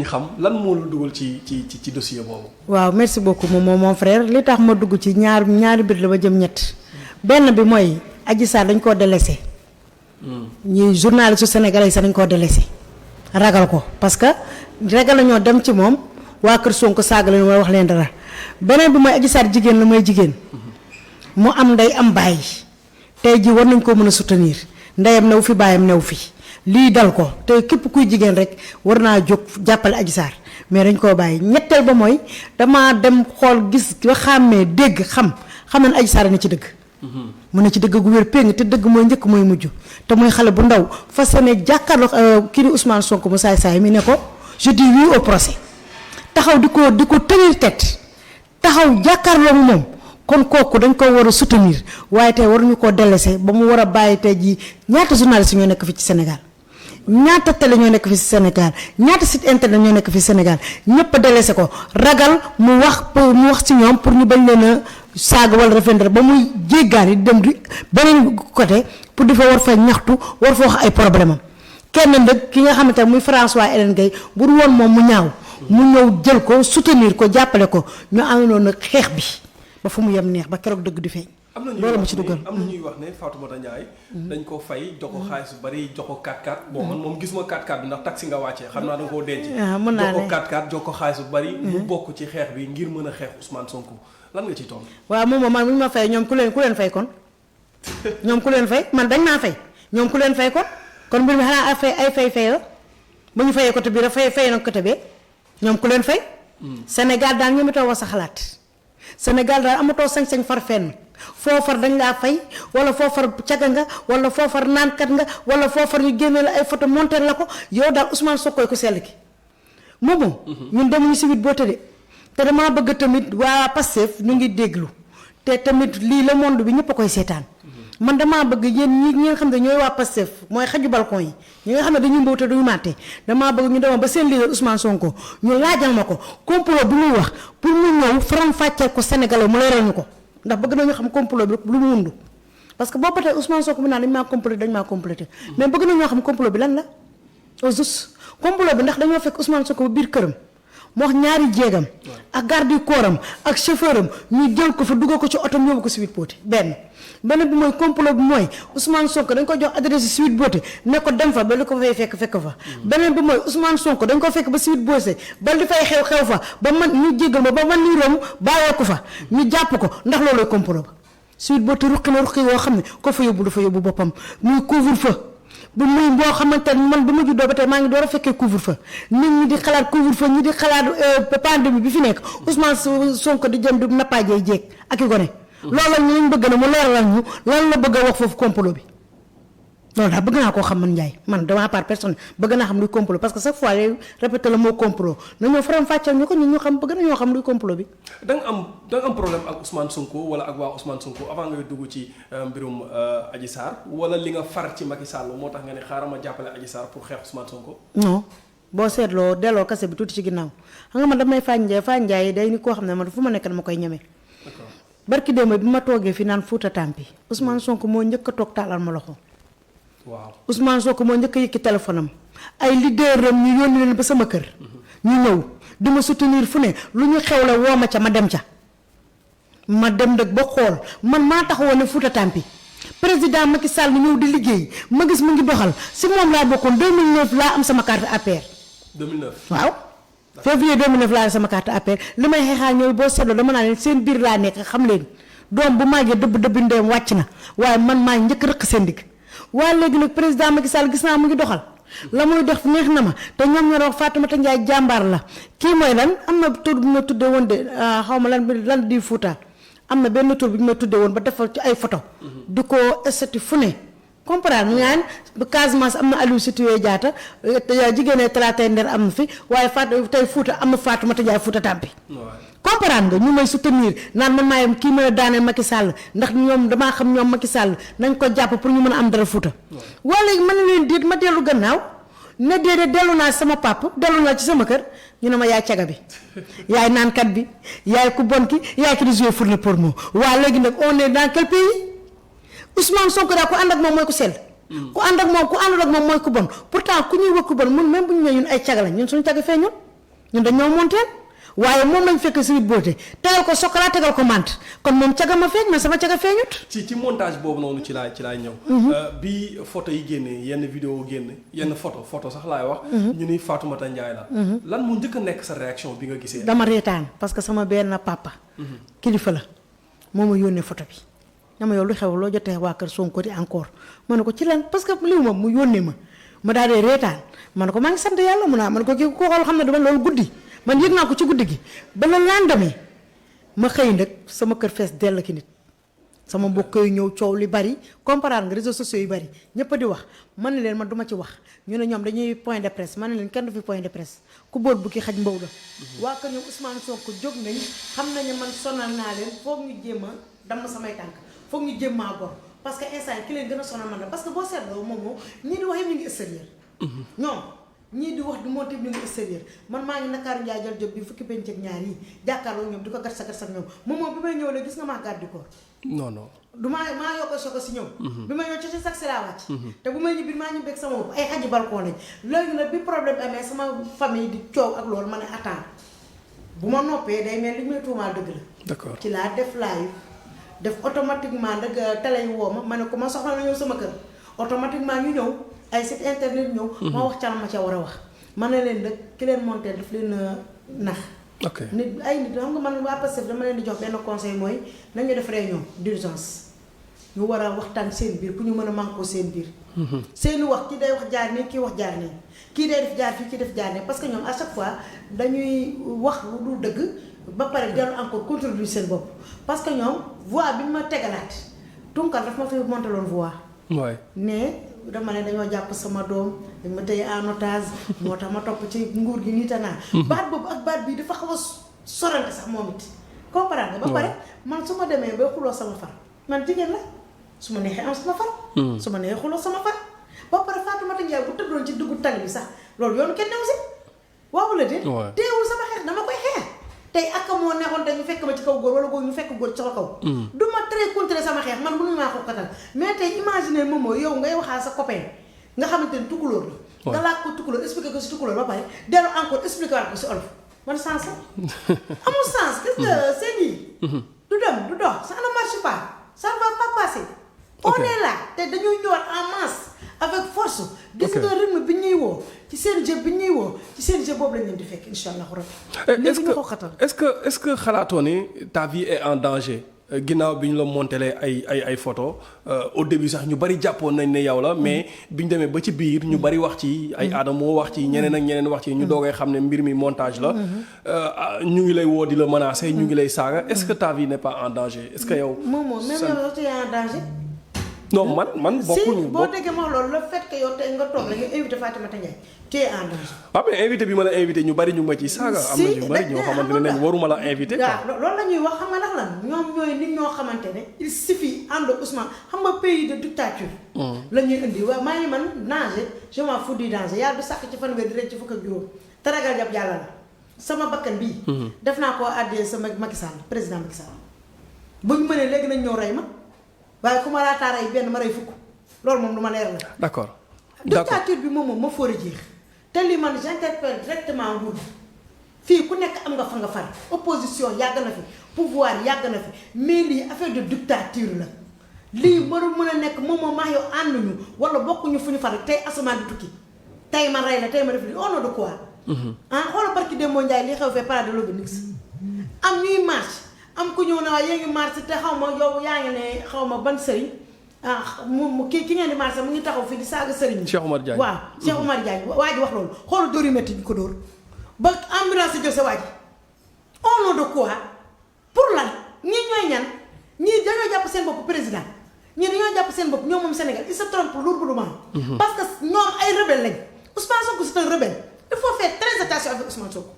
nañ xam lan moo la dugal ci dossier boobu. waaw merci beaucoup moom mon frère li tax ma dugg ci ñaari mbir la ba jëm ñett benn bi mooy Adji Sarr dañ koo délaissé. ñi journaliste sénégalais sax dañ koo délaissé ragal ko parce que ragal nañoo dem ci moom waa kër Sonko saaga leen wala wax leen dara beneen bi mooy Adji Sarr jigéen la mooy jigéen mu am ndey am bàyyi tey ji war nañ koo mën a soutenir ndeyam new fi bàyyam new fi lii dal ko te képp kuy jigéen rek war naa jóg jàppale Adji Sarr mais dañ koo bàyyi ñetteel ba mooy damaa dem xool gis ba xàmmee dégg xam ne Adji Sarr na ci dëgg. mu ne ci dëgg gu wér péng te dëgg mooy njëkk mooy mujj te mooy xale bu ndaw fas yéene jàkkaarloo kii di Ousmane Sonko mu saay mi ne ko je dis oui au procès taxaw di ko tenir tête taxaw jàkkaarloo moom kon kooku dañ ko war a soutenir waaye tey waruñu koo délaissé ba mu war a bàyyi tey jii ñaata journaliste ñoo nekk fi ci Sénégal ñaata télé ñoo nekk fi ci Sénégal ñaata site internet ñoo nekk fi Sénégal ñëpp a délaissé ko ragal mu wax ci ñoom pour ñu bañ leen a saaga wala rafetlu ba muy jéggaan yi dem di beneen côté pour di fa war fa ñaxtu war fa wax ay problème am kenn nag ki nga xamante ne muy François Hélène Gueye bu dul woon moom mu ñaaw mu ñëw jël ko soutenir ko jàppale ko ñu àndoon nag xeex bi ba fu mu yem neex ba keroog dëgg di feeñ. loolu mu ci dugal am na ñuy wax ne Fatoumata Ndiaye dañ ko fay jox ko xaalis bu bari jox ko 4x4 bon man moom gisuma 4x4 bi ndax taxi nga wàccee xam naa da nga koo denc. mën naa ne jox ko 4x4 jox ko xaalis bu bari. mu bokk ci xeex bi ngir mën a xeex Ousmane Sonko lan nga ciy tontu. waaw moom man bu ñu ma fay ñoom ku leen fay kon ñoom ku leen fay man dañ maa fay ñoom ku leen fay kon mbir mi xanaa ay fay la bu ñu fayee côté bii rek fay na côté bee ñoom ku leen fay. Sénégal daal ñoom itam wax sa xalaat Sénégal daal amatoo sañ-sañ far fenn foo far dañ laa fay wala foo far caga nga wala foo far naankat nga wala foo far ñu génne la ay photo monter la ko yow daal Ousmane Sonko ko sell ki moomu. ñun demuñu si wit boo tëddee te damaa bëgg tamit waa Pastef ñu ngi déglu te tamit lii le monde bi ñëpp a koy seetaan man damaa bëgg yéen ñi nga xam ne ñooy waa Pastef mooy xaju balcon yi ñi nga xam ne dañuy mbaw te duñu màtte damaa bëgg ñu demoon ba seen leader Ousmane Sonko ñu laajal ma ko complot bi muy wax pour mu ñëw faram fàcceel ko Sénégalais mu leeral ñu ko ndax bëgg nañu xam complot bi lu mu wundu parce que boo patee Ousmane Sonko mu naan dañ maa comploté mais bëgg nañoo xam complot bi lan la au juste complot bi ndax dañoo fekk Ousmane Sonko ba biir këram moo wax ñaari jéegam ak garde du corps am ak chauffeur am ñu jël ko fa dugal ko ci oto yóbbu ko Sweet Beauté benn bi mooy complot bi mooy Ousmane Sonko dañ ko jox adresse Sweet Beauté ne ko dem fa ba li ko fay fekk fa beneen bi mooy Ousmane Sonko dañ ko fekk ba Sweet Beauté ba li fay xew fa ba man ñu jégal ba man ni rom bàyyee ko fa ñu jàpp ko ndax loolooy complot ba Sweet Beauté ruqi woo xam ne ko fa yóbbu dafa yóbbu boppam muy couvre-feu bu muy boo xamante ne man ba ma juddoo ba tey maa ngi door a fekkee couvre-feu nit ñi di xalaat couvre-feu ñi di xalaat pandémie bi fi nekk Ousmane Sonko di jëm di nappaajee jéeg ak i gone loolu ñu lañ bëgg na mu leeral ñu lan la bëgg a wax foofu complot bi loolu daal bëgg naa koo xam man Ndiaye man dama part personne bëgg naa xam luy complot parce que chaque fois lay répété le mot complot nañoo faram fàccal ñu ko ñu xam bëgg nañoo xam luy complot bi. da nga am problème ak Ousmane Sonko wala ak waa Ousmane Sonko avant ngay dugg ci mbirum Adji Sarr wala li nga far ci Macky Sall moo tax nga ne xaaral ma jàppale Adji Sarr pour xeex Ousmane Sonko. non boo seetloo delloo kase bi tuuti ci ginnaaw xam nga man damay Fane Ndiaye day ni koo xam ne man fu ma nekk dama koy ñeme. barki démb bi ma toogee fi naan Fouta Tampi Ousmane Sonko moo njëkk a toog taalal ma loxo. waaw Ousmane Sonko moo njëkk a yëkki téléphone am ay leader am ñu yónni leen ba sama kër. ñu ñëw di ma soutenir fu ne lu ñu xew la woo ma ca ma dem ca. ma dem nag ba xool man maa taxawoon ne Fouta Tampi président Macky Sall ni ñëw di liggéey ma gis mu ngi doxal si moom laa bokkoon 2009 laa am sama carte APR. 2009 waaw. février 2009 laa sama carte APR li may xeexaal ñooy boo seetloo dama naa leen seen biir laa nekk xam leen doom bu màggee dëbb ndeem wàcc na waaye man maa njëkk rëq seen digg waaye léegi nag président Macky Sall gis naa mu ngi doxal la muy def neex na ma te ñoom ñoo wax Fatoumata Ndiaye jàmbaar la kii mooy lan am na tur bu ma tuddee woon de xaw ma lan di Fouta am na benn tur bu ñu ma tuddee woon ba defal ci ay photo di ko estati fu ne comprendre mu ñaan Casamance am na Aliou Sitoé Diatta jigéene Talaatay Nder am na fi waaye tey Fouta am na Fatoumata Ndiaye Fouta Tampi comprendre nga ñu may soutenir naan man maayam kii mën a daaneel Macky Sall ndax ñoom damaa xam ñoom Macky Sall nañ ko jàpp pour ñu mën a am dara Fouta waa léegi mën na leen déet ma dellu gannaaw ne déedéet dellu naa sama papa dellu naa ci sama kër ñu ne ma yaay caga bi yaay naankat bi yaay ku bon ki yaay ki di jouer fourni pour moi waa léegi nag on est dans quel pays Ousmane Sonko daal ku ànd ak moom mooy ku sell ku ànd ak moom ku àndul ak moom mooy ku bon pourtant ku ñuy wax ku bon mun même bu ñu nee ñun ay caga lañ ñun suñu caga fee ñun ñun dañoo monteel waaye moom lañ fekk Sweet Beauté tegal ko chocolat tegal ko menthe kon moom caga ma feeñ man sama caga feeñut. ci montage boobu noonu ci laay ñëw. bi photo yi génnee yenn vidéo génne yenn photo sax laay wax. ñu ni Fatoumata Ndiaye la. lan mu njëkk a nekk sa réaction bi nga gisee. dama reetaan parce que sama benn papa. kilifa la moo ma yónnee photo bi. dama yow lu xew loo jotee waa kër Sonko di encore ma ne ko ci lan parce que liw ma mu yónnee ma daal di reetaan ma ne ko maa ngi sant yàlla mu naa ma ne ko kii ko xool xam ne dama loolu guddi man yëg naa ko ci guddi gi ba la lendemain ma xëy nag sama kër fees dell ki nit sama mbokk yi ñëw coow li bari comprendre nga réseaux sociaux yu bari ñëpp di wax man ne leen man duma ci wax ñu ne ñoom dañuy point de presse man ne leen kenn du fi point de presse ku boot bu ki xaj mbaw la waa kër ñoom Ousmane Sonko jóg nañ xam nañu man sonal naa leen foog ñu jéem a damm samay tànk foog ñu jéem maa bor parce que instant ki leen gën a sonal man la parce que boo seetloo moom ñii di wax yëpp ñu ngi extérieur ñoom ñii di wax di monté ñu ngi extérieur man maa ngi Ndakaaru Njaay jël job bi fukki penc ak ñaar yi jàkkaarloo ñoom di ko gat sa ñoom moom bi may ñëw ne gis nga maa gàddi ko non du maa yokko soko si ñoom bi may ñëw ci sax si laa wàcc te bu may ñibbi maa ñibbi ak sama bopp ay xaji balcon lañ léegi nag bi problème amee sama famille di coow ak loolu ma ne attends bu ma noppee day mel li may tuumaal dëgg la d'accord ci laa def live def automatiquement nag télé yi woo ma ne ko ma soxla na ñëw sama kër automatiquement ñu ñëw ay site internet ñëw ma wax ca la ma ca war a wax ma ne leen nag ki leen monté daf leen nax nit ay nit xam nga man waa Pastef dama leen di jox benn conseil mooy nañu def réunion d'urgence ñu war a waxtaan seen biir pour ñu mën a mànkoo seen biir seeni wax kii day wax jaar nii kii wax jaar nii kii day def jaar fii kii def jaar nii parce que ñoom à chaque fois dañuy wax lu dul dëgg ba pare dellu encore contribuer seen bopp parce que ñoom voix bi ñu ma tegalaat Tunkar daf ma fi montaloon voix ne dama ne dañoo jàpp sama doom dañ ma tëye en otage moo tax ma topp ci nguur gi nii tanaa baat boobu ak baat bii dafa xaw a sorante sax moom it comprendre nga ba pare man su ma demee ba xuloo sama far man jigéen la su ma neexee am sama far su ma neexee xuloo sama far ba pare Fatoumata Ndiaye bu tëddoon ci duggu tali bi sax loolu yoonu kenn new si waaw la de teewul sama xeex dama koy xeex tey ak moo neexoon te ñu fekk ma ci kaw góor wala góor ñu fekk góor ci sama kaw du ma très contre sama xeex man mënuñu maa ko katal mais tey imaginer moom yow ngay waxaa sa copain nga xamante ni tukulóor la nga laaj ko tukulóor expliqué ko si tukulóor ba pare dellu encore expliqué waat ko si olof man sens amul sens gis nga seen yi du dem du dox ça ne marche pas ça ne va pas passer on est là te dañuy ñëwaat en masse avec force gis nga rythme bi ñuy woo ci seen jeu bi ñuy woo ci seen jeu boobu lañ leen di fekk insha allah rabbi léegi ñu ko xatal est-ce que xalaatoo ni ta vie est en danger ginnaaw bi ñu la montelee ay photo au début sax ñu bari jàppoon nañ ne yow la mais bi ñu demee ba ci biir ñu bari wax ci ay Adamo wax ci ñeneen ak ñeneen wax ci ñu doogay xam ne mbir mi montage la ñu ngi lay woo di la menacer ñu ngi lay saaga est-ce que ta vie n'est pas en danger est-ce que yow même yow tu es en danger non man bokkuñu si boo déggee ma loolu le fait que yow tey nga toog rek nga invité Fatoumata Ndiaye tu es en danger. waaw mais invité bi ma la invité ñu bari ñu ma ci saaga. am na ñu bari ñoo xamante ne nañ waruma la invité. waaw loolu la ñuy wax xam nga ndax lan ñoom ñooy nit ñoo xamante ne il suffit ànd Ousmane xam nga pays de dictature. la ñuy indi waaw maa ngi man danger je m'en fous du danger yàlla du sàkk ci fanweer di rek ci fukk ak juróom te ragal jàpp yàlla la sama bakkan bii. def naa koo àddee sama Macky Sall président Macky Sall bu ñu mënee léegi nañ ñëw rey ma. waaye ku ma laataa rey benn ma rey fukk loolu moom du ma leer la. d'accord dictature bi moom ma foor a jeex te li man j'interpelle directement nguur fii ku nekk am nga fa nga far opposition yàgg na fi pouvoir yàgg na fi mais lii affaire de dictature la lii mënu mën a nekk moom maa yow ànduñu wala bokkuñu fu ñu far tey asamaan di tukki tey ma rey la tey ma def lii au nom de quoi. xoolal barki Demba Ndiaye li xew fee parade de l'Obélisque am ñuy marche. am ku ñëw na waaye yéen ngi marché te xaw ma yow yaa ngi ne xaw ma ban sëriñ mu ki ngeen di marché mu ngi taxaw fii di saaga sëriñ Cheikh Omar Diagne waaw Cheikh Omar Diagne waa ji wax loolu xoolu dóor yu métti ñu ko dóor ba ambulance jël sa waa ji au nom de quoi pour lan ñii ñooy ñan ñii dañoo jàpp seen bopp président ñii dañoo jàpp seen bopp ñoom moom Sénégal il se trompe lourdement parce que ñoom ay rebelle lañ Ousmane Sonko c'est un rebelle il faut faire très attention avec Ousmane Sonko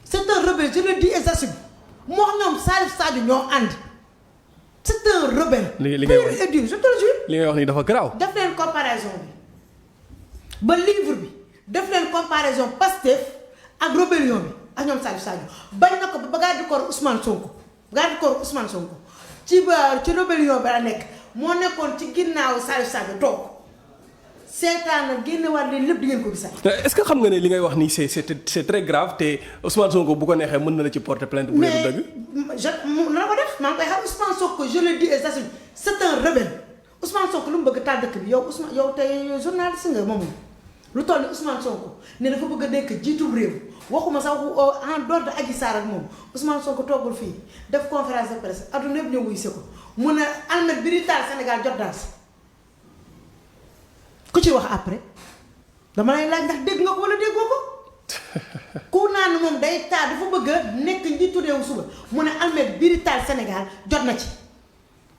c'est un rebelle je le dis et j'assume moo ñoom Salif Sadio ñoo ànd c'est un rebelle. li ngay wax je te le jure. li ngay wax nii dafa garaaw. def leen comparaison bi ba livre bi def leen comparaison Pastef ak rébellion bi ak ñoom Salif Sadio bañ na ko ba garde corps Ousmane Sonko ci rébellion bi la nekk moo nekkoon ci ginnaaw Salif Sadio toog seetaan génnewaat leen lépp di ngeen ko gisaat. est-ce que xam nga ne li ngay wax nii c'est très grave te Ousmane Sonko bu ko neexee mën na la ci porter plainte bu dee du dëgg. mais na ko def maa ngi koy xam Ousmane Sonko je le dis et j'assume c'est un rebelle Ousmane Sonko lu mu bëgg taal dëkk bi yow Ousmane yow tey journaliste nga moom lu toll ni Ousmane Sonko ne dafa bëgg a nekk jiitu réew waxuma sax en dehors de Adji Sarr ak moom Ousmane Sonko toggul fii def conférence de presse adduna yëpp ñëw wuy si ko mu ne almet bi di taal Sénégal jot daal si ku ci wax après dama lay laaj ndax dégg nga ko wala déggoo ko ku naan moom day taal dafa bëgg a nekk njiitu réew suba mu ne almet bi di taal Sénégal jot na ci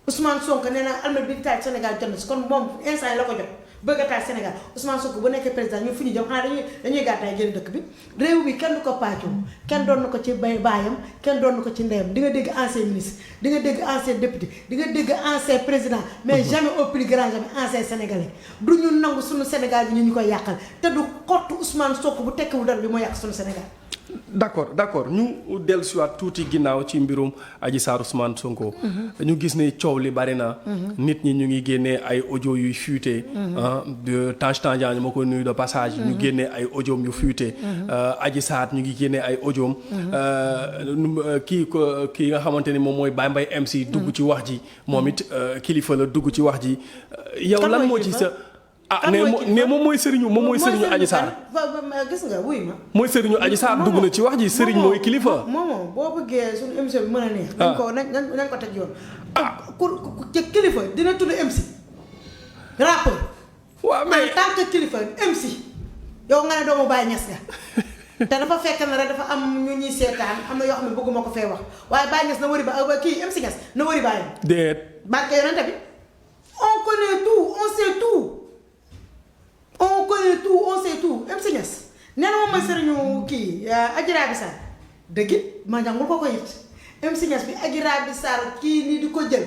Ousmane Sonko nee na almet bi di taal Sénégal jot na ci kon moom instant yi la ko jot bëgg a taal Sénégal Ousmane Sonko bu nekkee président ñun fu ñu jëm xanaa dañuy gàttaay génn dëkk bi réew mi kenn du ko pàccoo kenn doon na ko ci baayam kenn doon na ko ci ndeyam di nga dégg ancien ministre di nga dégg ancien député di nga dégg ancien président mais jamais au plus grand jamais ancien sénégalais du ñu nangu suñu Sénégal bi ñu koy yàqal te du xottu Ousmane Sonko bu tekkiwul dara bi moo yàq suñu Sénégal. d'accord ñu dellusiwaat tuuti ginnaaw ci mbirum Adji Sarr Ousmane Sonko. ñu gis ne coow li bari na. nit ñi ñu ngi génnee ay audio yuy fuité. de Tange Tandian ma ko nuyu de passage. ñu génnee ay audio yu fuité. Adji Sarr ñu ngi génnee ay audio kii nga xamante ni moom mooy Baye Mbaye MC dugg ci wax ji moom it kilifa la dugg ci wax ji. yow lan moo ci sa. ne moom mooy sëriñu Adji Sarr. gis nga wuy ma. mooy sëriñu Adji Sarr dugg na ci wax ji sëriñ mooy kilifa. moom boo bëggee suñu émission bi mën a neex. nañ ko teg yoon. ku kilifa dina tudd MC. rappeur. waaw mais en tant que kilifa MC. yow nga ne doomu Baye Niass nga. te dafa fekk na rek dafa am ñu ñuy seetaan am na yoo xam ne bëgguma ko fee wax waaye Baye Niass na wëri ba kii MC Niass na wëri baayam. déet. barke yonent bi on connaît tout on sait tout. on connaît tout on sait tout MC Niass nee na moom mooy sëriñu kii Adji Raby Sarr dëgg ma jàngul ko it MC Niass bi Adji Raby Sarr kii nii di ko jël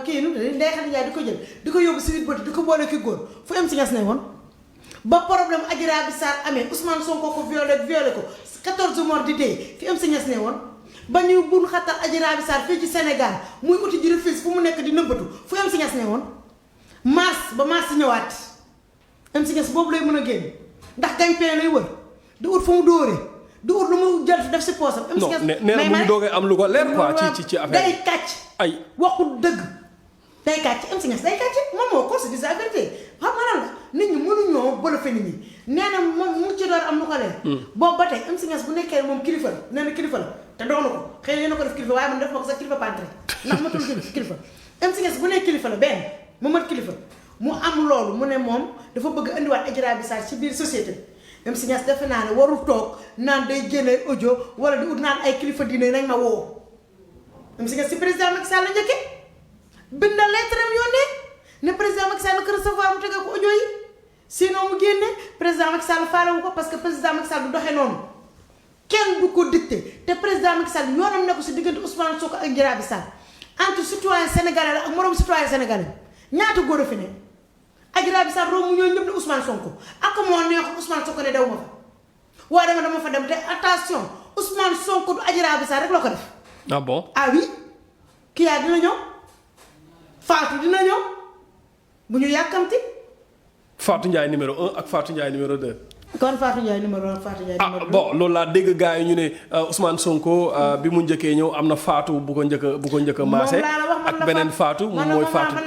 kii nu Ndeye Khady Ndiaye di ko jël di ko yóbbu si biir bët di ko boole ki góor fu MC Niass ne woon ba problème Adji Raby Sarr amee Ousmane Sonko ko violé ko 14 morts di dee fi MC Niass ne woon ba ñuy bun xatal Adji Raby Sarr fii ci Sénégal muy uti ji refuse fu mu nekk di nëbbatu fu MC Niass ne woon mars ba mars ñëwaat MC Niass boobu lay mën a génn ndax gagne-pain lay wër di ut fu mu dóoree di ut lu mu jël def si poosam. MC Niass nee na mu ngi doogee am lu ko leer quoi ci affaire day kàcc. ay waxul dëgg day kàcc MC Niass day kàcc moom moo ko si di sa vérité xam nga lan la nit ñi mënuñoo bëlëfe nit ñi nee na moom mu ci door am lu ko leer. boobu ba tey MC Niass bu nekkee moom kilifa la nee na kilifa la te doonu ko xëy na yéen a ko def kilifa waaye man def ma ko sax kilifa pantre ndax matul kilifa MC Niass bu nekk kilifa la benn mu mat kilifa. mu am loolu mu ne moom dafa bëgg indiwaat Adji Raby Sarr ci biir société MC Niass defe naa ne warul toog naan day génne audio wala di ut naan ay kilifa diine nañ ma woo MC Niass si président Macky Sall la njëkkee bindal lettre am yónnee ne président Macky Sall na ko recevoir mu tegal ko audio yi sinon mu génne président Macky Sall faalewu ko parce que président Macky Sall du doxee noonu kenn du ko dicté te président Macky Sall yoonam ne ko si diggante Ousmane Sonko ak Adji Raby Sarr entre citoyen sénégalais la ak moroom citoyen sénégalais ñaata góor a fi ne Adji Raby Sarr romb ñooñu ñëpp ne Ousmane Sonko ak moo neexul Ousmane Sonko ne dew ma fa waaye dama fa dem te attention Ousmane Sonko du Adji Raby Sarr rek la ko def. ah bon ah oui kii yaa dina ñëw Fatou dina ñëw bu ñu yàkkamti. Fatou Ndiaye numéro 1 ak Fatou Ndiaye numéro 2. kon Fatou Ndiaye numéro 1 Fatou Ndiaye numéro 2. bon loolu laa dégg gars yi ñu ne Ousmane Sonko bi mu njëkkee ñëw am na Fatou bu ko njëkk a maase. ak beneen Fatou moom mooy Fatou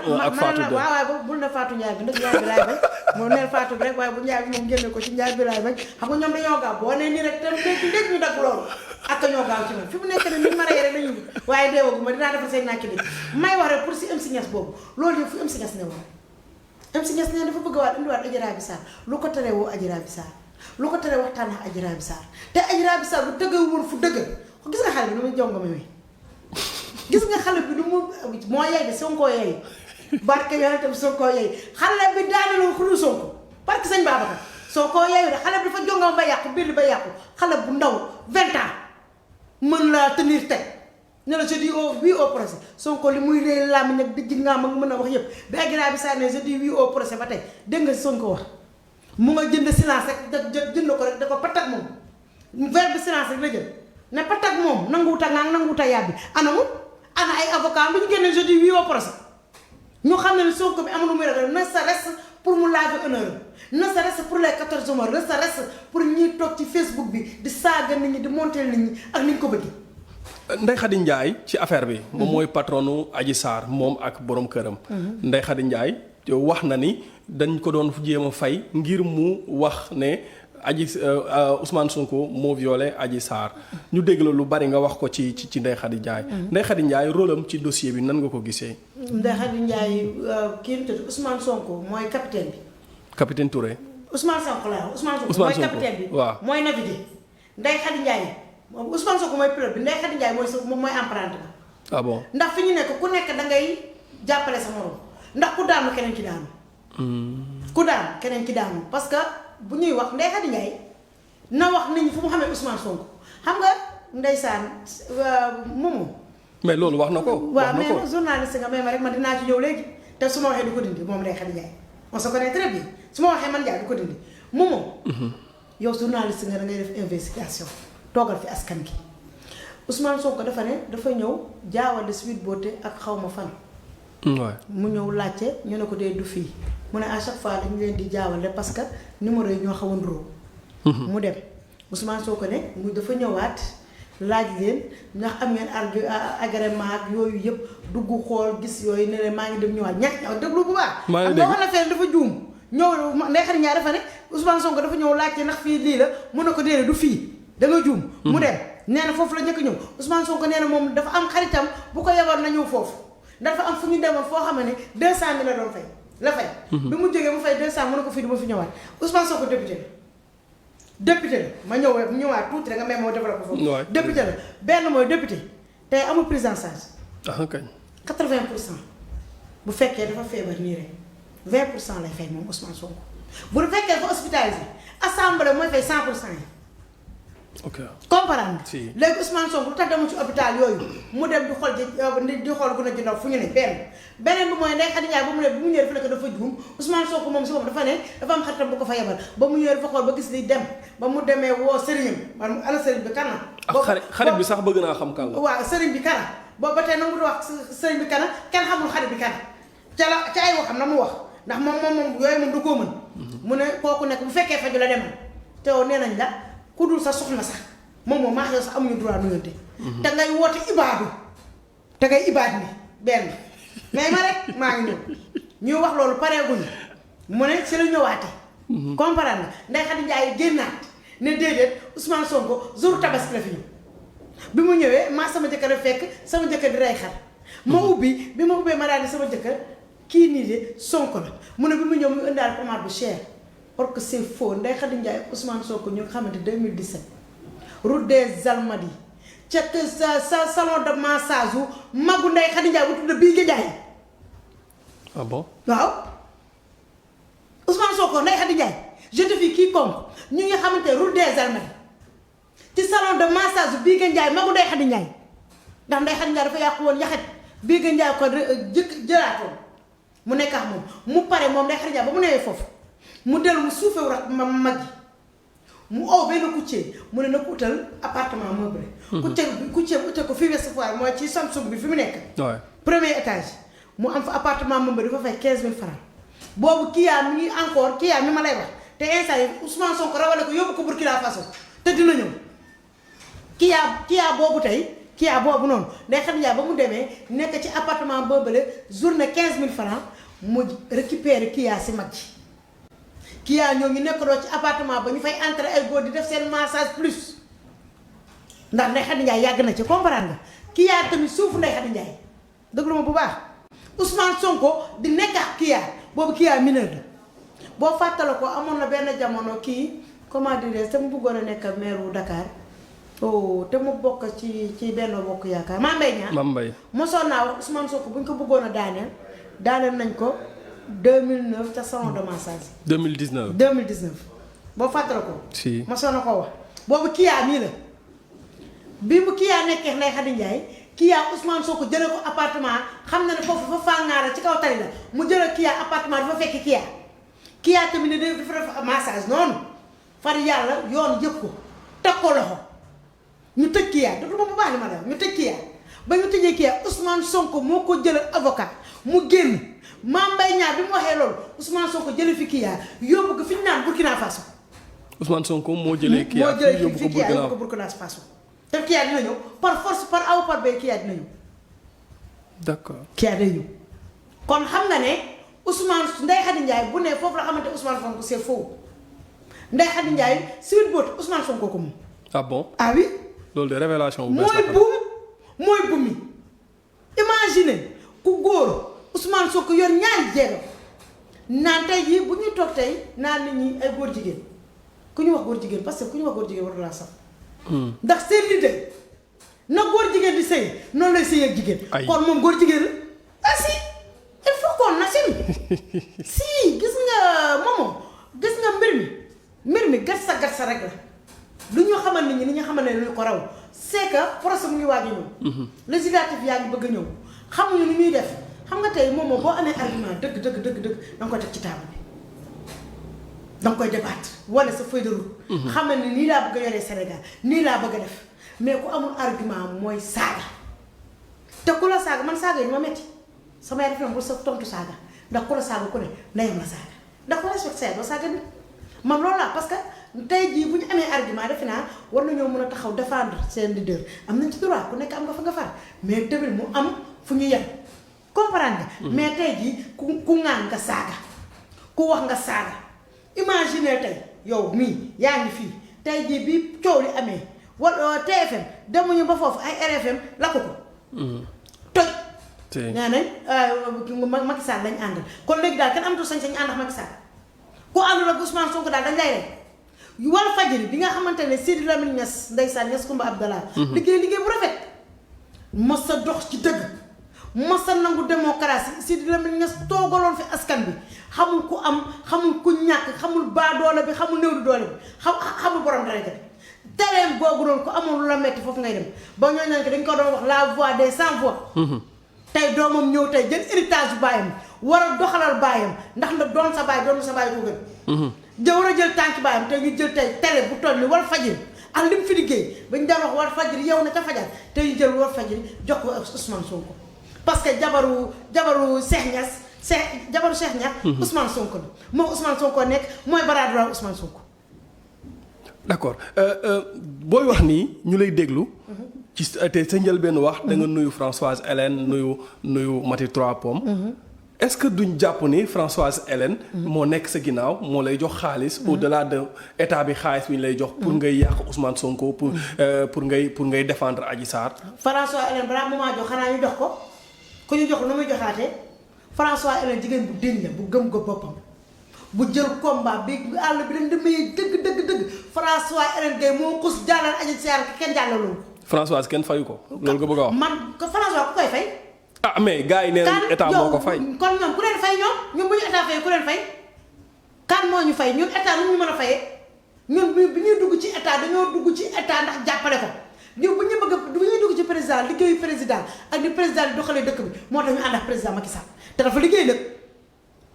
1 ak Fatou 2. waaw waaw bul na Fatou Ndiaye bi ndax Ndiaye bi laay bañ moom neel Fatou bi rek waaye bu Ndiaye bi moom génne ko ci Ndiaye bi laay bañ xam nga ñoom dañoo gaaw boo nee nii rek te léegi ñu dagg loolu ak ñoo gaaw ci man fi mu nekk ne ni ma rey rek dañuy waaye deewaguma dinaa defar seen nàkki bi may wax rek pour si MC Niass boobu loolu yëpp fu MC Niass ne woon MC Niass ne dafa bëgg waat indiwaat Adji Raby Sarr lu ko teree woo Adji Raby Sarr lu ko teree waxtaan ak Adji Raby Sarr te Adji Raby Sarr bu tëggal woon fu dëggal gis nga xale bi nu muy jongo mi gis nga xale bi nu mu moo yey de Sonko yey barke yonent bi Sonko yey xale bi daaneloo xulu Sonko barke sëñ Babacar Sonko yeyu de xale bi dafa jongo ba yàqu biir ba yàqu xale bu ndaw 20 ans mën laa tenir teg ne la je dis oui au procès Sonko li muy réy làmmiñ ak dijj nga mag mën a wax yëpp bi Adji Raby Sarr ne je dis oui au procès ba tey dégg nga Sonko wax mu nga jënd silence rek jënd ko rek da ko patak moom verbe silence rek la jël ne patak moom nanguwuta ngaa nanguwuta yàbbi ana mu ana ay avocat bu ñu génnee je dis oui au procès ñu xam ne Sonko bi amul lu muy ragal ne ça reste pour mu laver honneur ne serait-ce pour les 14 mois ne serait-ce pour ñuy toog ci Facebook bi di saaga nit ñi di monter nit ñi ak ni ñu ko bëggee. Ndeye Khady Ndiaye ci affaire bi. moom mooy patronu Adji Sarr moom ak borom këram. Ndeye Khady Ndiaye wax na ni dañ ko doon jéem a fay ngir mu wax ne Ousmane Sonko moo violé Adji Sarr ñu dégg la lu bari nga wax ko ci Ndeye Khady Ndiaye. Ndeye Khady Ndiaye rôle am ci dossier bi nan nga ko gisee. Ndeye Khady Ndiaye kii nu tudd Ousmane Sonko mooy capitaine bi. capitaine Touré. Ousmane Sonko mooy capitaine bi. waaw mooy naviguer. Ndeye Khady Ndiaye Ousmane Sonko mooy pilote bi Ndeye Khady Ndiaye mooy emprunté ba. ah bon ndax fi ñu nekk ku nekk da ngay jàppale sa morom ndax ku daanu keneen ci daanu. ku daanu keneen ci daanu parce que bu ñuy wax Ndeye Khady Ndiaye na wax nit ñi fu mu xamee Ousmane Sonko xam nga ndeysaan moomu. mais loolu wax na ko. waaw mais journaliste nga mais rek man dinaa ci ñëw léegi te su ma waxee du ko dindi moom Ndeye Khady Ndiaye on se connaît très bien su ma waxee man Ndiaye du ko dindi moomu. yow journaliste nga da ngay def investigation toogal fi askan gi Ousmane Sonko dafa ne dafa ñëw jaawale Sweet Beauté ak xaw ma fan. mu ñëw laajte ñu ne ko dee du fii mu ne à chaque fois dañu leen di jaawale parce que numéro yi ñoo xaw a nduroo. mu dem Ousmane Sonko ne mu dafa ñëwaat laaj leen ndax am ngeen agrément ak yooyu yëpp dugg xool gis yooyu ne leen maa ngi dem ñëwaat ñàkk déglu bu baax. maa ngi dégg am na fenn dafa juum ñëw Ndeye Khady Ndiaye dafa ne Ousmane Sonko dafa ñëw laajte ndax fii lii la mu ne ko déedéet du fii da nga juum. mu dem nee na foofu la njëkk ñëw Ousmane Sonko nee na moom dafa am xaritam bu ko yebal na ñëw foofu dafa am fu ñu demoon foo xam ne 200000 la doon fay la fay. bi mu jógee mu fay 200 mu ne ko fii du ma fi ñëwaat Ousmane Sonko député la. député la ma ñëwaat tuuti rek nga may moo développé foofu. député la benn mooy député tey amul prise en charge. ah kañ. 80% bu fekkee dafa feebar nii rek 20% lay fay moom Ousmane Sonko bu fekkee dafa hospitalisé assemblée mooy fay 100% yi. ok comprendre si léegi Ousmane Sonko lu tax demul ci hôpital yooyu mu dem di xool di xool gën a jëndaw fu ñu ne beneen bi mooy Ndeye Khady Ndiaye ba mu ne bu mu ñëwee dafa nekk dafa juum Ousmane Sonko moom si boppam dafa ne dafa am xaritam bu ko fa yebal ba mu ñëwee dafa xool ba gis li dem ba mu demee woo sëriñam man ana sëriñ bi kana xarit bi sax bëgg naa xam kan la. waaw sëriñ bi kana boobu ba tey nangu wax sëriñ bi kana kenn xamul xarit bi kana ca ay waxam na mu wax ndax moom yooyu moom du ko mën mu ne kooku nekk bu fekkee faju la demal te yow nee nañ la ku dul sa soxna sax moom maa xew sax amuñu droit nuyante te ngay woote ibaadu te ngay ibaad ni benn mais ma rek maa ngi ñëw ñuy wax loolu pareeguñu mu ne si la ñëwaate comprendre nga Ndeye Khady Ndiaye génnaat ne déedéet Ousmane Sonko jour tabaski la fi ñëw bi mu ñëwee maa sama jëkkër a fekk sama jëkkër di rey xar ma ubbi bi ma ubbee ma daal di sama jëkkër kii nii de Sonko la mu ne bi mu ñëw mu indaal pommade bu cher or que c'est faux Ndeye Khady Ndiaye Ousmane Sonko ñu nga xamante 2017 route des Almadies ca sa salon de massage wu magu Ndeye Khady Ndiaye bu tudd bii Ndiaye. ah bon waaw Ousmane Sonko Ndeye Khady Ndiaye je te fie quiconque ñu ngi xamante route des Almadies ci salon de massage bii Ndiaye magu Ndeye Khady Ndiaye ndax Ndeye Khady Ndiaye dafa yàqu woon yaxet bii Ndiaye ko jëlaatoon mu nekk ak moom mu pare moom Ndeye Khady Ndiaye ba mu newee foofu mu dellu mu suufewu rak mag yi mu ow benn courtier mu ne na ko utal appartement meublé. courtier bi utal ko fii Ouest Foire mooy ci Samsung bi fi mu nekk. premier étage mu am fa appartement meublé dafa fay 15000 francs boobu Kia mi ngi encore Kia mi ma lay wax te instant yi Ousmane Sonko rawale ko yóbbu ko Burkina Faso te dina ñëw Kia boobu tey Kia boobu noonu Ndeye Khady Ndiaye ba mu demee nekk ci appartement meublé journée 15000 francs mu récupérer Kia si mag ji. Kia ñoo ñu nekk doo ci appartement ba ñu fay entrer ay góor di def seen massage plus ndax Ndeye Khady Ndiaye yàgg na ci comprendre nga Kia tamit suufu Ndeye Khady Ndiaye déglu ma bu baax Ousmane Sonko di nekk ak Kia boobu Kia mineur la boo fàttale ko amoon na benn jamono kii comment dire te mu bëggoon a nekk maire wu Dakar oh te mu bokk ci benn bokk yaakaar Mame Mbaye Niang. Mame Mbaye mosoon naa wax Ousmane Sonko bu ñu ko bëggoon a daaneel nañ ko 2009 ca salon de massage. 2019 boo fàttale ko. si mosoon na ko wax boobu Kia mii la bi mu Kia nekkee Ndeye Khady Ndiaye Kia Ousmane Sonko jëlee ko appartement xam na ne foofu fa fàngaara ci kaw tali la mu jëlee Kia appartement dafa fekk Kia tamit ne dafa def massage noonu far yàlla yoon yëpp ko teg ko loxo ñu tëj Kia déglu ma bu baax li ma def ñu tëj Kia ba ñu tëjee Kia Ousmane Sonko moo ko jëlee avocat mu génn Mame Mbaye Niang bi mu waxee loolu Ousmane Sonko jëlee fi kii yaa yóbbu ko fi ñu naan Burkina Faso. Ousmane Sonko moo jëlee kii yaa yóbbu ko Burkina Faso. te kii yaa dina ñëw par force par A ou par B kii yaa dina ñëw. d'accord kii yaa day ñëw kon xam nga ne Ousmane Ndeye Khady Ndiaye bu ne foofu la xamante Ousmane Sonko c'est faux Ndeye Khady Ndiaye Sweet Beauté Ousmane Sonko ko moom. ah bon ah oui. loolu de révélation bu bees mooy buum mi imagine ku góor Ousmane Sonko yor ñaari jéego naan tey jii bu ñuy toog tey naan nit ñi ay góor jigéen ku ñu wax góor jigéen parce que ku ñu wax góor jigéen war laa sax. ndax seen leader na góor jigéen di sëy noonu lay sëy ak jigéen. kon moom góor jigéen la ah si il faut qu'on assume si gis nga moomoo gis nga mbir mi gatsa rek la lu ñu xamal nit ñi ni ñu xamal ne lu ko raw c'est que procès mu ngi waaj a ñëw. législatif yaa ngi bëgg a ñëw xamuñu ni ñuy def xam nga tey moom boo amee argument dëgg da nga koy teg ci table bi da nga koy débattre wala sa feuille de route. xam ne nii laa bëgg a yoree Sénégal nii laa bëgg a def mais ku amul argument mooy saaga te ku la saaga man saaga yi ma metti samay def na bu sa tontu saaga ndax ku la saaga ku ne ndeyam la saaga ndax ku respecté sa doo saaga nit man loolu laa parce que tey jii bu ñu amee argument defe naa war nañoo mën a taxaw défendre seen leader am nañ ci droit ku nekk am nga fa nga far mais tamit mu am fu ñu yem comprendre nga. mais tey jii ku ŋaan nga saaga ku wax nga saaga imagine tey yow mii yaa ngi fii tey jii bi coow li amee wala TFM demuñu ba foofu ay RFM lakk ko. toj. nee nañ Macky Sall lañ àndal kon léegi daal kenn amatul sañ-sañ ànd ak Macky Sall ku àndul ak Ousmane Sonko daal dañ lay rey Walf Fadjri bi nga xamante ne Sidi Lamine Niass ndeysaan Niass Koumba Abdallah liggéey bu rafet mos a dox ci dëgg mos a nangu démocratie Sidi Lamine Niass toogaloon fi askan bi xamul ku am xamul ku ñàkk xamul baadoole bi xamul néew di doole bi xamul borom daraja bi teleem googu noonu ku amul lu la metti foofu ngay dem ba ñoo ñaan ko dañ ko doon wax la voix des sans voix tey doomam ñëw tey jël héritage bu baayam war a doxalal baayam ndax na doon sa baay doon sa baay ko gën war a jël tànk baayam tey ñu jël tey télé bu toll ni Walf Fadjri ak li mu fi liggéey bañ daan wax Walf Fadjri yow na ca fajar tey ñu jël Walf Fadjri jox ko Ousmane Sonko parce que jabaru Cheikh Niass jabaru Cheikh Niass Ousmane Sonko la moom Ousmane Sonko nekk mooy bras droit Ousmane Sonko. d'accord booy wax nii ñu lay déglu. ci te sa njëlbéen wax. da nga nuyu Françoise Hélène nuyu Mati Trois Pommes. est-ce que duñ jàpp ni Françoise Hélène. moo nekk sa ginnaaw moo lay jox xaalis. au-delà de état bi xaalis bi ñu lay jox. pour ngay yàq Ousmane Sonko pour ngay défendre Adji Sarr. Françoise Hélène balaa mu maa jox xanaa ñu jox ko ku ñu jox nu muy joxaatee Françoise Hélène jigéen bu déñ la bu gëm ko boppam. bu jël combat bi àll bi dañ demee dëgg Françoise Hélène Gueye moo xus jàllal Adji Sarr kenn jàllaloo. Françoise kenn fayu ko. loolu nga bëgg a wax man ko Françoise ku koy fay. ah mais gars yi nee nañu état moo ko fay. kon ñoom ku leen fay ñoom bu ñu état fay ku leen fay. kan moo ñu fay ñun état lu ñu mën a fayee ñun bi ñuy dugg ci état dañoo dugg ci état ndax jàppale ko ñun bu ñuy dugg ci président liggéeyu président ak ni président di doxalee dëkk bi moo tax ñu ànd ak président Macky Sall te dafa liggéey nag.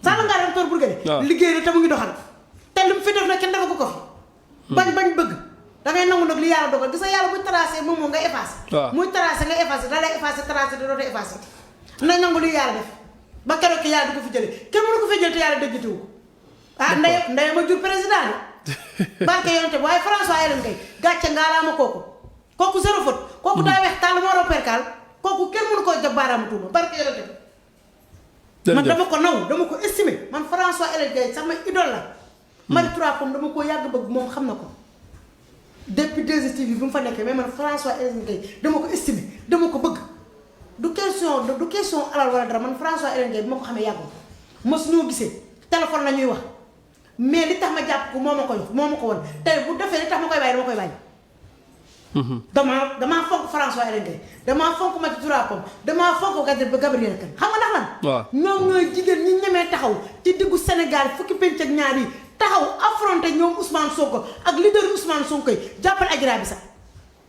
Sall ngaa dem toor Bourgué. waaw liggéey na te mu ngi doxal te lu mu fi def nag kenn defagu ko fi. bañ bëgg da ngay nangu nag li yàlla dogal gis nga yàlla buy tracé moom nga effacé. waaw muy tracé nga effacé da lay effacé tracé da dootoo effacé nañ nangu li yàlla def ba keroog ki yàlla du ko fi jëlee kenn mënu ko fi jël te yàlla dëggatiwu ko. ah ndey ma jur président la. barke yonte waaye François Hélène Gueye gàcce ngaalaama kooku zéro faute. kooku daa weex tàll moo raw perkaal kooku kenn mënu koo jab baaraamu tuuma barke yonte man dama ko naw dama ko estimé man François Hélène Gueye sama idole la. Mari Trois Pommes dama ko yàgg bëgg moom xam na ko. depuis 2STV bi mu fa nekkee mais man François Hélène Gueye dama ko estimé dama ko bëgg du question alal wala dara man François Hélène Gueye bi ma ko xamee yàggul mosu ñoo gisee téléphone la ñuy wax mais li tax ma jàpp ko moo ma ko won tey bu defee li tax ma koy bàyyi dama koy bàyyi. damaa fonk François Hélène Gueye damaa fonk Mati Trois Pommes damaa fonk Gabriel Kane xam nga ndax lan. waaw ñoom ñooy jigéen ñi ñemee taxaw ci diggu Sénégal fukki penc ak ñaar yi taxaw affronté ñoom Ousmane Sonko ak leader Ousmane Sonko yi jàppale Adji Raby Sarr.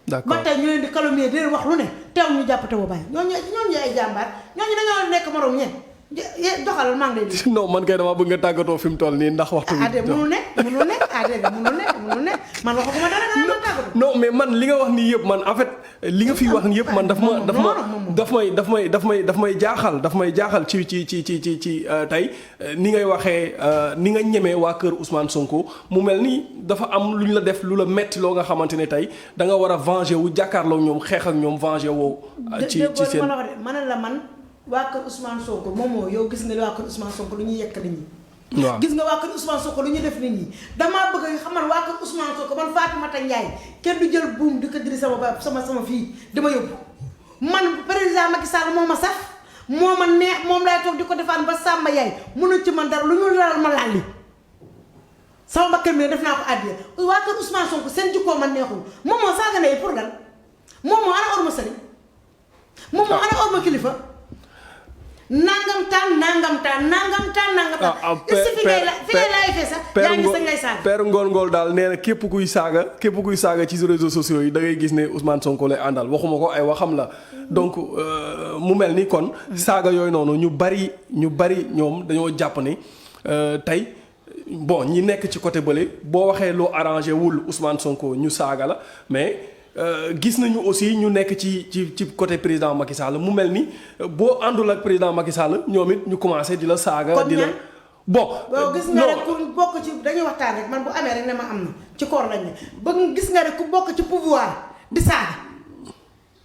d'accord ba tey ñu leen di calomnier di leen wax lu ne teew ñu jàpp te boo bàyyi ñooñu ay jàmbaar ñooñu dañoo nekk morom ñeen doxalal maa ngi lay di. non man kay dama bëgg nga tàggatoo fi mu toll nii ndax waxtu bi. mënul ne lu ne man waxuma dara nga ma tàggatu. non mais man li nga wax nii yëpp man en fait li nga fi wax nii yëpp man daf may jaaxal ci tey ni ngay waxee ni nga ñemee waa kër Ousmane Sonko mu mel ni dafa am lu ñu la def lu la metti loo nga xamante ne tey da nga war a venger wu jàkkaarloo ñoom xeex ak ñoom venger woo. ci seen ma ne la man waa kër Ousmane Sonko moom yow gis nga waa kër Ousmane Sonko lu ñuy yekk nit ñi. waaw gis nga waa kër Ousmane Sonko lu ñuy def nit ñi damaa bëgg nga xamal waa kër Ousmane Sonko man Fatoumata Ndiaye kenn du jël buum di ko diri sama fii dama yóbbu man président Macky Sall moo ma saf moo ma neex moom laay toog di ko defaan ba Samba yaay mënu ci man dara lu ñu laal ma laal li sama bakkan mi def naa ko àddiya waa kër Ousmane Sonko seen jikkoo man neexul moom moo saaga ne pour lan moom moo ana orma sëriñ moom moo ana orma kilifa nangam taan. fi ngay laay fee sax. yaa ngi sañ lay saaga. Père Ngol daal nee na képp kuy saaga ci réseaux sociaux yi da ngay gis ne Ousmane Sonko lay àndal waxuma ko ay waxam la donc mu mel ni kon saaga yooyu noonu ñu bari ñoom dañoo jàpp ni tey bon ñi nekk ci côté bële boo waxee loo arrangé wul Ousmane Sonko ñu saaga la mais. gis nañu aussi ñu nekk ci côté président Macky Sall mu mel ni boo àndul ak président Macky Sall ñoom it ñu commencé di la saaga. di la bon. gis nga rek ku bokk ci dañuy waxtaan rek man bu amee rek ne ma am na ci koor lañ ne ba gis nga rek ku bokk ci pouvoir di saaga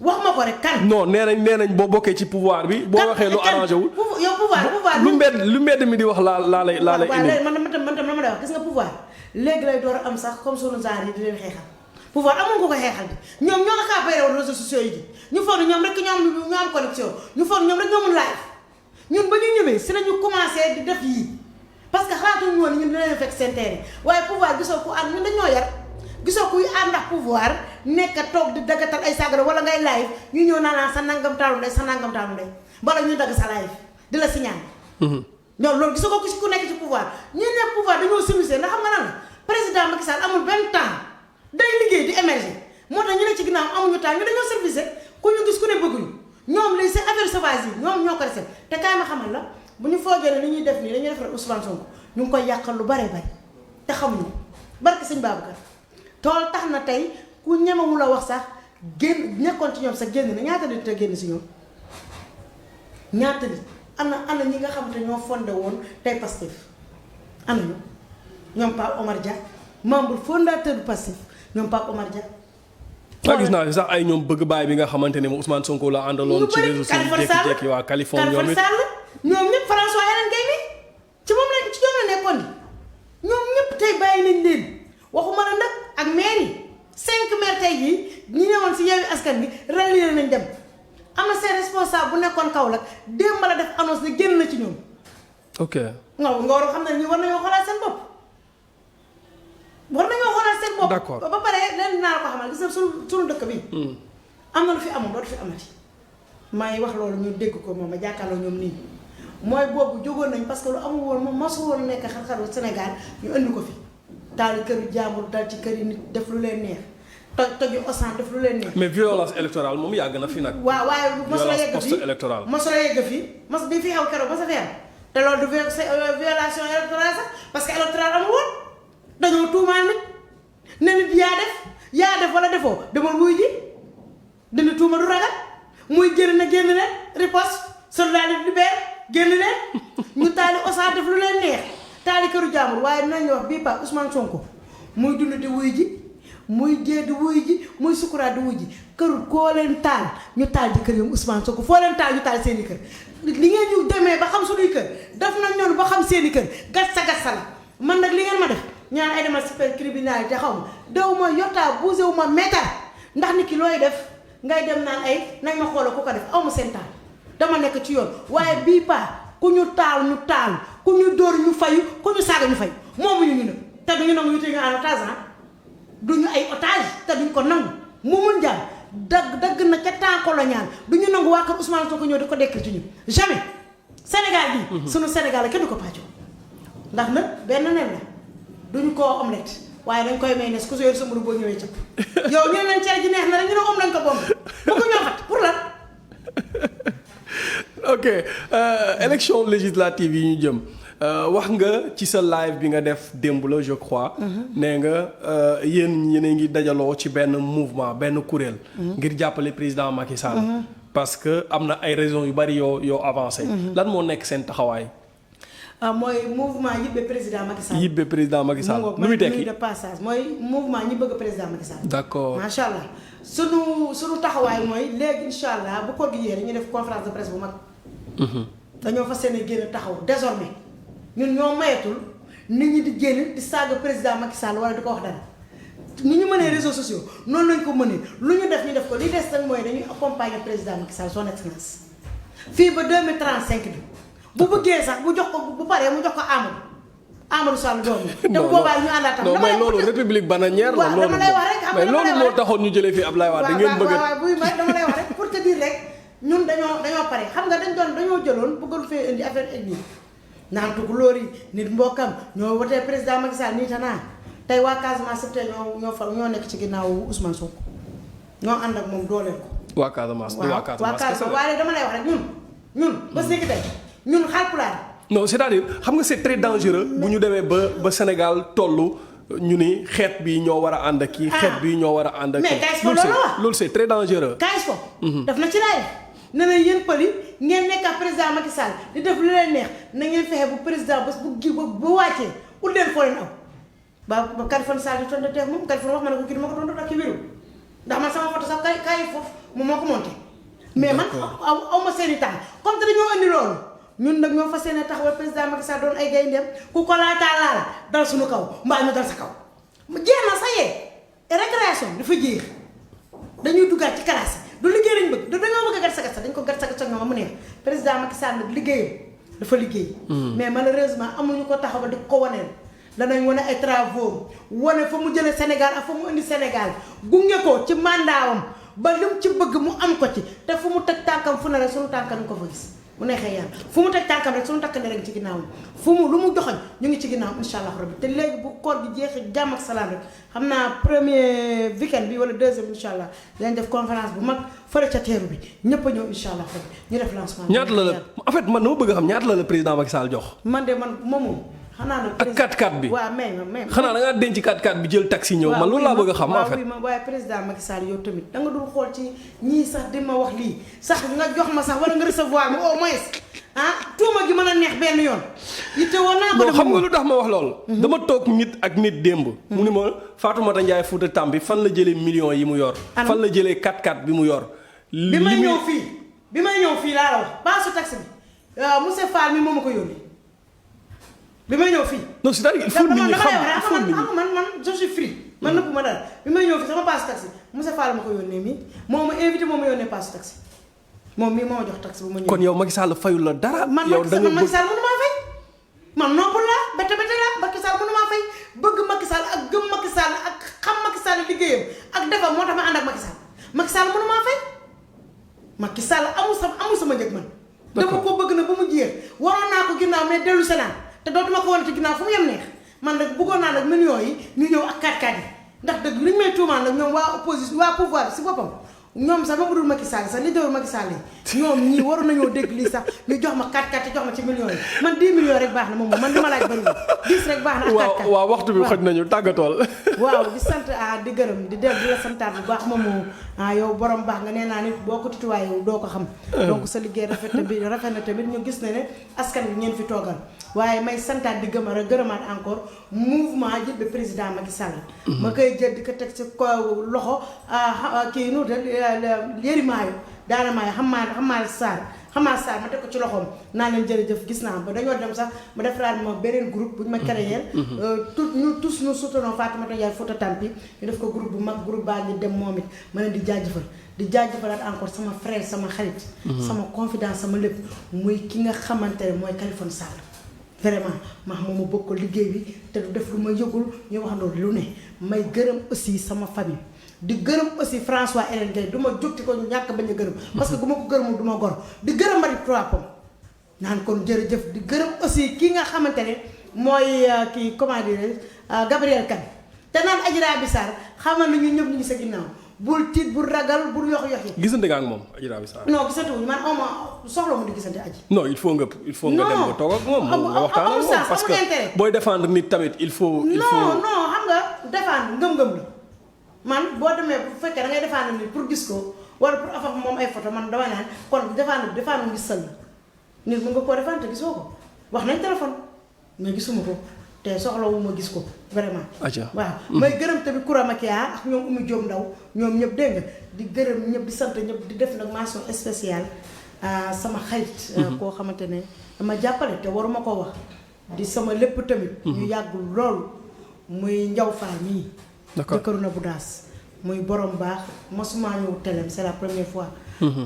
wax ma ko rek kan. non nee nañ boo bokkee ci pouvoir bi. boo waxee lu arrangé wul. yow pouvoir lu mbedd mi di wax laa lay indi. waaw man tam dama lay wax gis nga pouvoir léegi lay door a am sax comme sunu genre yi di leen xeexal. pouvoir amul ko xeexal di ñoom ñoo la kaa réseaux sociaux yi di ñu foog ñoom rek ñoo am connexion ñu foog ñoom rek ñoo mun live ñun ba ñu ñëwee si lañu commencé di def yii parce que xalaatuñu woon ñun dinañ fekk seen terrain waaye pouvoir gisoo ku ànd ñun dañoo yar gisoo kuy ànd ak pouvoir nekk toog di daggatal ay saaga wala ngay live ñu ñëw naan sa nangam taalu ndey bala ñu dagg sa live di la signal. ñoom loolu gisoo ko ku nekk ci pouvoir ñu ne pouvoir dañoo simisee ndax xam nga lan la président Macky Sall amul benn temps. day liggéey di émerger moo tax ñu ne ci ginnaaw amuñu temps ñu dañoo service ku ñu gis ku ne bëgguñu ñoom lii seen affaire sauvage yi ñoom ñoo ko def te kaay ma xamal la bu ñu foogee ne li ñuy def nii dañuy def rek Ousmane Sonko ñu ngi koy yàqal lu bare bare te xamuñu barke sëñ Babacar tool tax na tey ku ñemewul a wax sax génn nekkoon ci ñoom sax génn na ñaata nit te génn si ñoom ñaata nit ana ñi nga xam te ñoo fondé woon tey Pastef ana ñoom Pape Omar Dia membre fondateur du Pastef ñoom Pape Omar Dia. waaw gis naa sax ay ñoom bëgg baay bi nga xamante ne moom Ousmane Sonko la àndaloon. ci réseaux sociaux yi jékki-jékki waa Californie ñoom it ñoom ñëpp François Hélène Guèye mi ci ñoom la nekkoon ni ñoom ñëpp tey bàyyi nañ leen waxuma la nag ak maire yi 5 maire tey jii ñi newoon si Yewwi Askan Wi rallié nañ dem am na seen responsable bu nekkoon Kaolack démb la def annonce ne génn na ci ñoom. ok nga war a xam ne ñu war nañoo xoolaat seen bopp. war nañoo xoolal seen bopp. d'accord ba pare leen dinaa la ko xamal gis nga sunu dëkk bi. am na lu fi amoon dootu fi amati. may wax loolu ñu dégg ko moom ma jàkkaarloo ñoom nii mooy boobu jógoon nañ parce que lu amul woon moom masu woon nekk xar-xaru Sénégal ñu andi ko fi. taal këru jàmbur dal ci kër yi nit def lu leen neex toju osan def lu leen neex. mais violence électorale moom yàgg na fi nag. waaw waaye mosu la yegg post électorale. mosu la yegg fii mos bi fi xew keroog mosu fi am te loolu du violation électorale sax parce que électorale amul woon. dañoo tuumaal nit ne nit yaa def wala defoo demal wuy ji dina tuuma du ragal muy génn leen riposte solidarité libère génn leen ñu taali osa def lu leen neex taali këru jàmbur waaye dinañ wax bii pa Ousmane Sonko muy dund di wuy ji muy dee di wuy ji muy sukuraat di wuy ji këru koo leen taal ñu taal ji kër yoom Ousmane Sonko foo leen taal ñu taal seeni kër li ngeen ñu demee ba xam suñuy kër def nañ ñoonu ba xam seeni kër gassa la man nag li ngeen ma def ñaan ay demal super criminalité xaw ma dew ma yotaa bougé wu ma meetar ndax nit ki looy def ngay dem naan ay nañ ma xoola ku ko def aw ma seen taal dama nekk ci yoon waaye bii paa ku ñu taal ñu taal ku ñu dóor ñu fayu ku ñu saaga ñu fayu moomuñu ñu nag te duñu nangu ñu téye ñu en otage duñu ay otage te duñ ko nangu mu mun jàmm dagg na ca temps colonial duñu nangu waa kër Ousmane Sonko ñëw di ko dekkil ci ñun jamais Sénégal bi sunu Sénégal la kenn du ko pàccoo ndax nag benn nen la duñu koo omelette waaye dañ koy may nes ku yor sa mburu boo ñëwee cëpp yow ñu leen cere ji neex na rek ñu ne om nañ ko bomb bu ko ñoo fat pour lan. ok élection législative yi ñu jëm wax nga ci sa live bi nga def démb la je crois. nee nga yéen a ngi dajaloo ci benn mouvement benn kuréel. ngir jàppale président Macky Sall. parce que am na ay raisons yu bari yoo avancé. lan moo nekk seen taxawaay. mooy mouvement Yibbe président Macky Sall. Yibbe président Macky Sall nu muy tekki de passage mooy mouvement ñi bëgg président Macky Sall. d'accord macha allah sunu taxawaay mooy léegi incha allah bu ko gi yee ñu def conférence de presse bu mag. dañoo fas yéene génn taxaw désormais ñun ñoo mayetul nit ñi di génn di saaga président Macky Sall wala di ko wax dara ni ñu mënee réseaux sociaux noonu lañ ko mënee lu ñu def ko li des nag mooy dañuy accompagner président Macky Sall son excellence fii ba 2035 bi bu bëggee sax bu jox ko bu paree mu jox ko Amadou Sall doomu. te bu boobaa ñu àndaat tam. non mais loolu république bananière la. dama lay wax rek xam nga loolu moo taxoon ñu jëlee fii Ablaye Wade da ngeen bëgg waaw buy may dama lay wax rek pour te dire rek ñun dañoo pare xam nga dañoo jëloon bëggoon fee indi affaire ethnique naan tukulóor yi nit mbokkam ñoo wotee président Macky Sall nii tanaa tey waa Casamance tey ñoo nekk ci ginnaaw Ousmane Sonko ñoo ànd ak moom dooleel ko. waa Casamance waa Casamance waaye dama lay wax rek ñun ba léegi tey ñun Haalpulaar. non c'est-à-dire xam nga c'est très dangereux bu ñu demee ba Sénégal tollu ñu ni xeet bi ñoo war a ànd ak kii xeet bi ñoo war a ànd ak kii. mais kaay ko loolu wax loolu c'est très dangereux. kaay ko. daf na ci laay ne na yéen pël yi ngeen nekk ak président Macky Sall di def lu leen neex na ngeen fexe bu président bés bu wàccee ut leen foo leen aw ba Kaliphone Sall di tontu teef moom Kaliphone wax ma ne ko kii dama ko tontu ak ki wéru ndax man sama photo sax kay foofu moom moo ko monté. mais man aw ma seen i temps comme te dañoo andi loolu. ñun nag ñoo fas yéene taxawal président Macky Sall doon ay gayndeem ku ko laataa laal dal suñu kaw mbaa ñu dal sa kaw jeex na sa yee récréation dafa jeex dañuy duggaat ci classe du liggéey lañ bëgg dañoo bëgg a gat sa dañ ko gat sa ñoom mu neex président Macky Sall nag liggéeyam dafa liggéey mais malheureusement amuñu ko taxawal di ko waneel danañ wane ay travaux wane fa mu jëlee Sénégal ak fa mu indi Sénégal gunge ko ci mandaawam ba li mu ci bëgg mu am ko ci te fu mu teg tànkam fu ne rek suñu tànkam ñu ko fa gis bu neexee yàlla fu mu teg tànkam rek suñu takkande rek ci ginnaawam lu mu joxoñ ñu ngi ci ginnaawam insha allah rabbi te léegi bu koor gi jeexee jàmm ak salaam rek xam naa premier weekend bi wala deuxième insha allah dañ def conférence bu mag fële ca teeru bi ñëpp a ñëw insha allah rabbi ñu def lancement. ñaata la en fait man dama bëgg a xam ñaata la président Macky Sall jox. man de man moomu xanaa nag. ak 4x4 bi waaw mais xanaa da ngaa denc 4x4 bi jël taxi ñëw. man loolu laa bëgg a xam en fait. waaye président Macky Sall yow tamit da nga dul xool ci ñii sax di ma wax lii sax nga jox ma sax wala nga recevoir ma au moins tuuma gi mën a neex benn yoon. yitte woon naa ko xam nga lu tax ma wax lool. dama toog nit ak nit démb. mu ni ma Fatoumata Ndiaye Fouta Tampi fan la jëlee millions yi mu yor. fan la jëlee 4x4 bi mu yor. bi may ñëw fii laa la wax baasu taxi bi monsieur Fall mi moo ma ko yónni. bi may ñëw fii. non c'est-à-dire il faut nit ñi xam man je suis free. man nëpp ma dara bi may ñëw fii sama passe taxi monsieur Fall ma ko yónnee mii moo ma invité moo ma yónnee passe taxi moom mii moo ma jox taxi bu ma ñëwee. kon yow Macky Sall fayul la dara. yow da nga Macky Sall mënu maa fay. man noppal laa bette laa Macky Sall mënu maa fay bëgg Macky Sall ak gëm Macky Sall ak xam Macky Sall liggéeyam ak defam moo tax ma ànd ak Macky Sall Macky Sall mënu maa fay Macky Sall amul sama njëg man. dama ko bëgg na ba mu jeex waroon naa ko ginnaaw mais dellu Sénat te dootuma ko wan ci ginnaaw fu mu yem neex man nag bëggoon naa nag millions yi ñu ñëw ak 4x4 yi ndax dëgg li ñu may tuumaan nag ñoom waa opposition waa pouvoir bi si boppam ñoom sax ba mu dul Macky Sall sax li dewul Macky Sall yi ñoom ñii waroon nañoo dégg lii sax ñu jox ma 4x4 jox ma ci millions yi man 10 millions rek baax na moom man li ma laaj bëriwul 10 rek baax na ak 4x4 waaw waxtu bi xoj nañu tàggatool. waaw di sant di gërëm di dellu di la santaat bu baax moomu yow borom baax nga nee naa nit boo ko tutuwaay yow doo ko xam donc sa liggéey rafet na tamit ñu gis ne askan bi ngeen fi toogal waaye may santaat di gërëmaat encore mouvement Yibbe président Macky Sall ma koy jël di ko teg ci loxo kii nu de yëri maayo daana maayo xamaa Sarr ma teg ko ci loxoom naa leen jërëjëf gis naa ba dañoo dem sax ma defaraat ma beneen groupe bu ñu ma créé ñu tous nous soutenons Fatoumata Ndiaye Fouta Tampi ñu def ko groupe bu mag groupe baa ngi dem moom it ma leen di jaajëfalaat encore sama frère sama xarit sama confidence sama lépp muy ki nga xamante ne mooy Kaliphone Sall vraiment ma xam ma bëgg ko liggéey bi te du def lu ma yëgul ñu wax loolu lu ne may gërëm aussi sama famille di gërëm aussi François Hélène Gueye du ma jugti ko ñàkk bañ a gërëm parce que bu ma ko gërëmul du ma gor di gërëm Marie Trois Pommes naan kon jërëjëf di gërëm aussi ki nga xamante ne mooy kii comment dire Gabriel Kane te naan Adji Raby Sarr xamal na ñun ñëpp ñu ngi sa ginnaaw bul tiit bul ragal bul yox yoxi. gisante nga ak moom Adji Raby Sarr. non gisante wuñu man aw ma soxla mu di gisante Adji. non il faut nga dem nga toog ak moom. nga waxtaan ak moom parce que booy défendre nit tamit il faut. non xam nga défendre ngëm-ngëm la man boo demee bu fekkee da ngay défendre nit pour gis ko wala pour affaire moom ay photo man dama naan kon défendre gis sal la nit mën nga koo défendre te gisoo ko wax nañ téléphone mais gisuma ko. te soxlawu ma gis ko vraiment. waaw may gërëm tamit Koura Makia ak ñoom Oumy Diop Ndaw ñoom ñëpp dégg nga di gërëm ñëpp di sant ñëpp di def nag mention spéciale sama xarit. koo xamante ne dama jàppale te waruma ko wax di sama lépp tamit. ñu yàggul loolu muy Njaw Fall mii. d'accord jëkkëru na bu daas muy borom baax mosuma ñëw télé c'est la première fois.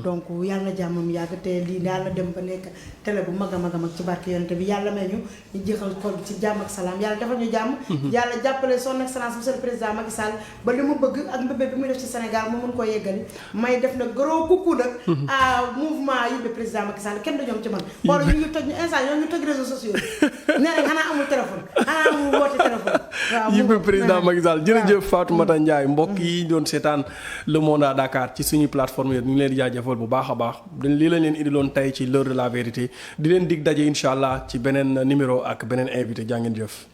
donc yàlla na jàmmam yàgg te lii yàlla dem ba nekk télé bu mag a mag a mag ci barke yonent bi yàlla may ñu jeexal ko ci jàmm ak salaam yàlla defal ñu jàmm. yàlla jàppale son excellence monsieur le président Macky Sall ba li mu bëgg ak mbébét bi muy def ci Sénégal mu mun koo yeggali may def na gros coucou nag à mouvement Yibbe président Macky Sall kenn du ñoom ci man. xool ñu ngi toj ñu instant ñoo ñu toj réseaux sociaux yi nee nañ xanaa amul téléphone xanaa amul woote téléphone. waaw Yibbe président Macky Sall jërëjëf Fatoumata Ndiaye mbokk yi doon seetaan Le Monde à Dakar ci suñu plateforme yi ñu leen jaajëfal bu baax a baax lii lañ leen indiloon tey ci l'heure de la vérité di leen dig daje incha allah ci beneen numéro ak beneen invité jaa ngeen jëf.